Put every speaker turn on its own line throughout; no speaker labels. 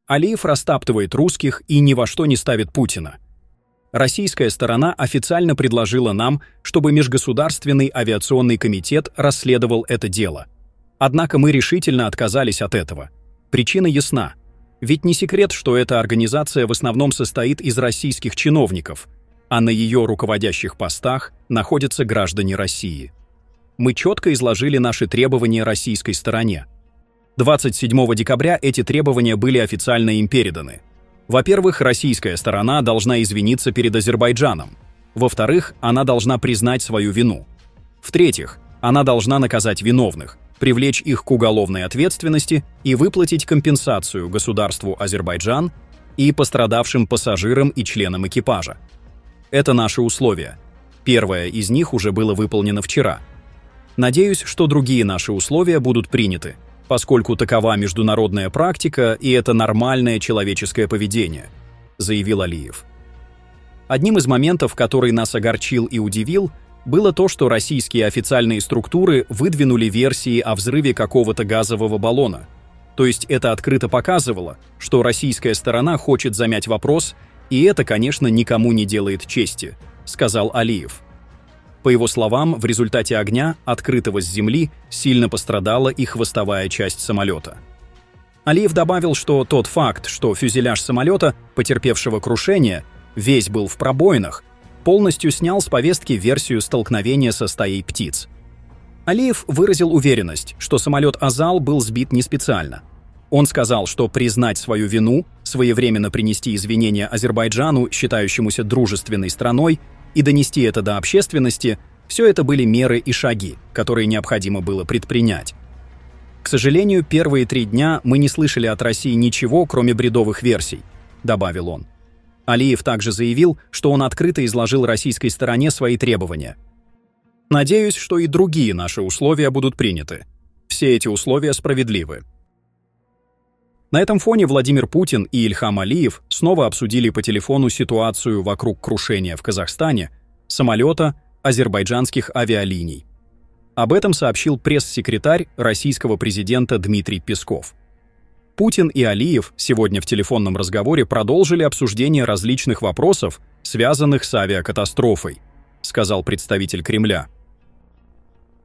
Алиев растаптывает русских и ни во что не ставит Путина. Российская сторона официально предложила нам, чтобы Межгосударственный авиационный комитет расследовал это дело. Однако мы решительно отказались от этого. Причина ясна. Ведь не секрет, что эта организация в основном состоит из российских чиновников, а на ее руководящих постах находятся граждане России. Мы четко изложили наши требования российской стороне. 27 декабря эти требования были официально им переданы. Во-первых, российская сторона должна извиниться перед Азербайджаном. Во-вторых, она должна признать свою вину. В-третьих, она должна наказать виновных, привлечь их к уголовной ответственности и выплатить компенсацию государству Азербайджан и пострадавшим пассажирам и членам экипажа. Это наши условия. Первое из них уже было выполнено вчера. Надеюсь, что другие наши условия будут приняты, поскольку такова международная практика и это нормальное человеческое поведение, заявил Алиев. Одним из моментов, который нас огорчил и удивил, было то, что российские официальные структуры выдвинули версии о взрыве какого-то газового баллона. То есть это открыто показывало, что российская сторона хочет замять вопрос, и это, конечно, никому не делает чести, сказал Алиев. По его словам, в результате огня, открытого с земли, сильно пострадала и хвостовая часть самолета. Алиев добавил, что тот факт, что фюзеляж самолета, потерпевшего крушение, весь был в пробоинах, полностью снял с повестки версию столкновения со стаей птиц. Алиев выразил уверенность, что самолет «Азал» был сбит не специально. Он сказал, что признать свою вину, своевременно принести извинения Азербайджану, считающемуся дружественной страной, и донести это до общественности – все это были меры и шаги, которые необходимо было предпринять. К сожалению, первые 3 дня мы не слышали от России ничего, кроме бредовых версий, добавил он. Алиев также заявил, что он открыто изложил российской стороне свои требования. Надеюсь, что и другие наши условия будут приняты. Все эти условия справедливы. На этом фоне Владимир Путин и Ильхам Алиев снова обсудили по телефону ситуацию вокруг крушения в Казахстане самолета азербайджанских авиалиний. Об этом сообщил пресс-секретарь российского президента Дмитрий Песков. Путин и Алиев сегодня в телефонном разговоре продолжили обсуждение различных вопросов, связанных с авиакатастрофой, сказал представитель Кремля.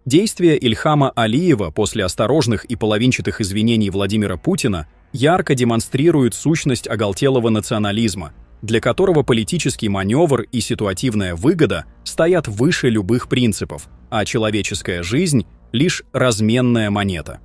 Действия Ильхама Алиева после осторожных и половинчатых извинений Владимира Путина ярко демонстрируют сущность оголтелого национализма, для которого политический маневр и ситуативная выгода стоят выше любых принципов, а человеческая жизнь — лишь разменная монета.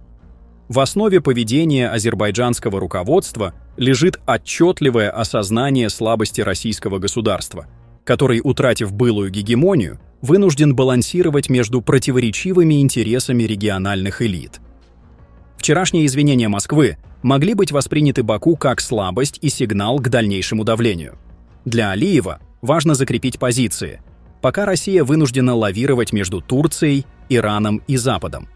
В основе поведения азербайджанского руководства лежит отчетливое осознание слабости российского государства, который, утратив былую гегемонию, вынужден балансировать между противоречивыми интересами региональных элит. Вчерашние извинения Москвы могли быть восприняты Баку как слабость и сигнал к дальнейшему давлению. Для Алиева важно закрепить позиции, пока Россия вынуждена лавировать между Турцией, Ираном и Западом.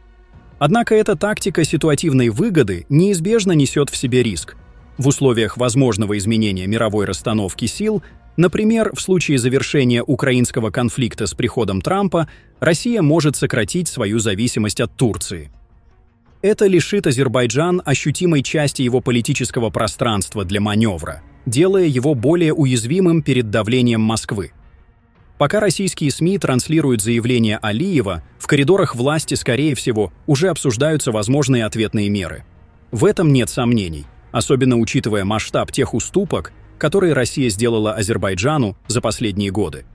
Однако эта тактика ситуативной выгоды неизбежно несет в себе риск. В условиях возможного изменения мировой расстановки сил, например, в случае завершения украинского конфликта с приходом Трампа, Россия может сократить свою зависимость от Турции. Это лишит Азербайджан ощутимой части его политического пространства для маневра, делая его более уязвимым перед давлением Москвы. Пока российские СМИ транслируют заявления Алиева, в коридорах власти, скорее всего, уже обсуждаются возможные ответные меры. В этом нет сомнений, особенно учитывая масштаб тех уступок, которые Россия сделала Азербайджану за последние годы.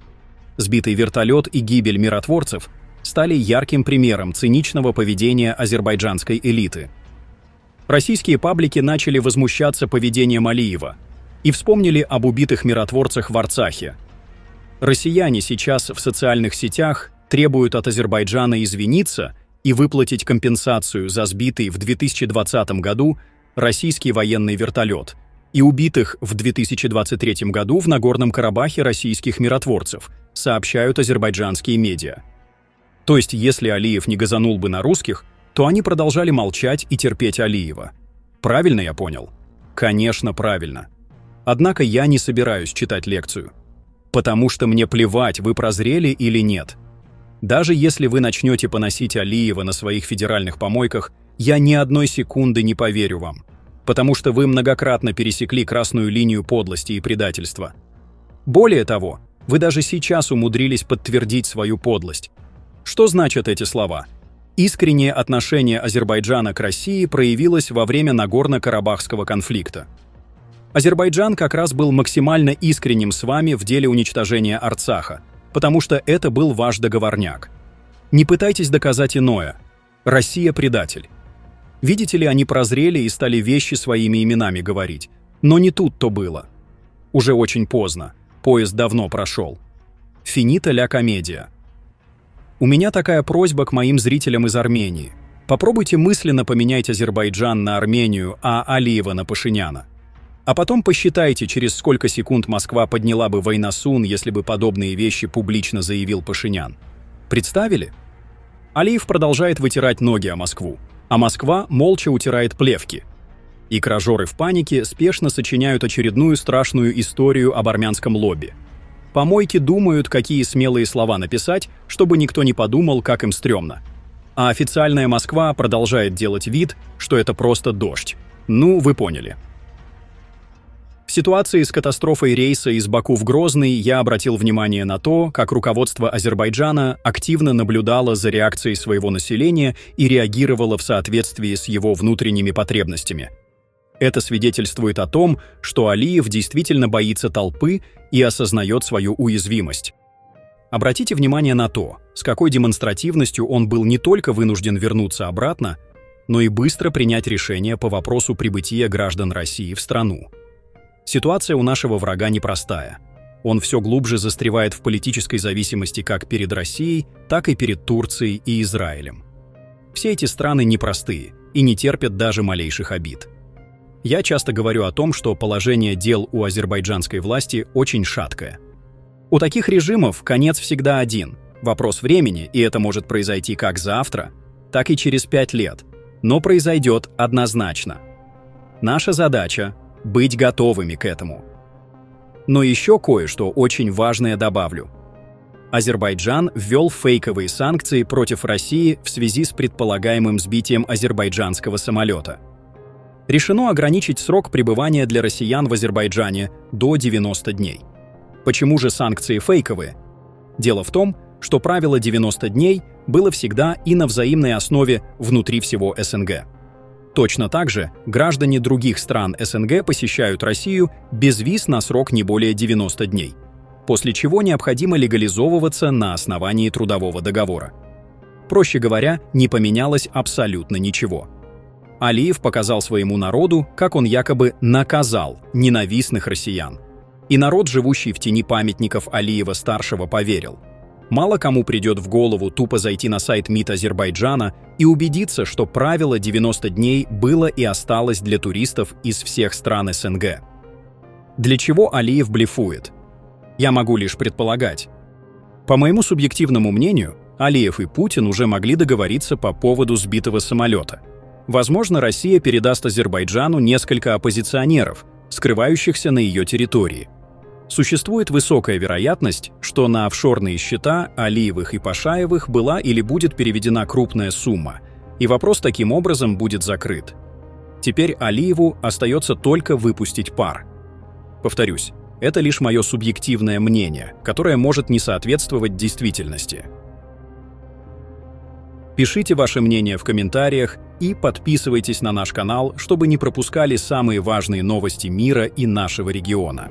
Сбитый вертолет и гибель миротворцев стали ярким примером циничного поведения азербайджанской элиты. Российские паблики начали возмущаться поведением Алиева и вспомнили об убитых миротворцах в Арцахе. Россияне сейчас в социальных сетях требуют от Азербайджана извиниться и выплатить компенсацию за сбитый в 2020 году российский военный вертолет и убитых в 2023 году в Нагорном Карабахе российских миротворцев, сообщают азербайджанские медиа. То есть, если Алиев не газанул бы на русских, то они продолжали молчать и терпеть Алиева. Правильно я понял? Конечно, правильно. Однако я не собираюсь читать лекцию. Потому что мне плевать, вы прозрели или нет. Даже если вы начнете поносить Алиева на своих федеральных помойках, я ни одной секунды не поверю вам. потому что вы многократно пересекли красную линию подлости и предательства. Более того, вы даже сейчас умудрились подтвердить свою подлость. Что значат эти слова? Искреннее отношение Азербайджана к России проявилось во время Нагорно-Карабахского конфликта. Азербайджан как раз был максимально искренним с вами в деле уничтожения Арцаха, потому что это был ваш договорняк. Не пытайтесь доказать иное. Россия – предатель. Видите ли, они прозрели и стали вещи своими именами говорить. Но не тут-то было. Уже очень поздно. Поезд давно прошел. Финита ля комедия. У меня такая просьба к моим зрителям из Армении. Попробуйте мысленно поменять Азербайджан на Армению, а Алиева на Пашиняна. А потом посчитайте, через сколько секунд Москва подняла бы войносун, если бы подобные вещи публично заявил Пашинян. Представили? Алиев продолжает вытирать ноги о Москву, а Москва молча утирает плевки. И кражоры в панике спешно сочиняют очередную страшную историю об армянском лобби. Помойки думают, какие смелые слова написать, чтобы никто не подумал, как им стрёмно. А официальная Москва продолжает делать вид, что это просто дождь. Ну, вы поняли. В ситуации с катастрофой рейса из Баку в Грозный я обратил внимание на то, как руководство Азербайджана активно наблюдало за реакцией своего населения и реагировало в соответствии с его внутренними потребностями. Это свидетельствует о том, что Алиев действительно боится толпы и осознает свою уязвимость. Обратите внимание на то, с какой демонстративностью он был не только вынужден вернуться обратно, но и быстро принять решение по вопросу прибытия граждан России в страну. Ситуация у нашего врага непростая. Он все глубже застревает в политической зависимости как перед Россией, так и перед Турцией и Израилем. Все эти страны непростые и не терпят даже малейших обид. Я часто говорю о том, что положение дел у азербайджанской власти очень шаткое. У таких режимов конец всегда один. Вопрос времени, и это может произойти как завтра, так и через 5 лет. Но произойдет однозначно. Наша задача – быть готовыми к этому. Но еще кое-что очень важное добавлю. Азербайджан ввел фейковые санкции против России в связи с предполагаемым сбитием азербайджанского самолета. Решено ограничить срок пребывания для россиян в Азербайджане до 90 дней. Почему же санкции фейковые? Дело в том, что правило 90 дней было всегда и на взаимной основе внутри всего СНГ. Точно так же граждане других стран СНГ посещают Россию без виз на срок не более 90 дней, после чего необходимо легализовываться на основании трудового договора. Проще говоря, не поменялось абсолютно ничего. Алиев показал своему народу, как он якобы наказал ненавистных россиян. И народ, живущий в тени памятников Алиева-старшего, поверил. Мало кому придет в голову тупо зайти на сайт МИД Азербайджана и убедиться, что правило 90 дней было и осталось для туристов из всех стран СНГ. Для чего Алиев блефует? Я могу лишь предполагать. По моему субъективному мнению, Алиев и Путин уже могли договориться по поводу сбитого самолета. Возможно, Россия передаст Азербайджану несколько оппозиционеров, скрывающихся на ее территории. Существует высокая вероятность, что на офшорные счета Алиевых и Пашаевых была или будет переведена крупная сумма, и вопрос таким образом будет закрыт. Теперь Алиеву остается только выпустить пар. Повторюсь, это лишь мое субъективное мнение, которое может не соответствовать действительности. Пишите ваше мнение в комментариях и подписывайтесь на наш канал, чтобы не пропускали самые важные новости мира и нашего региона.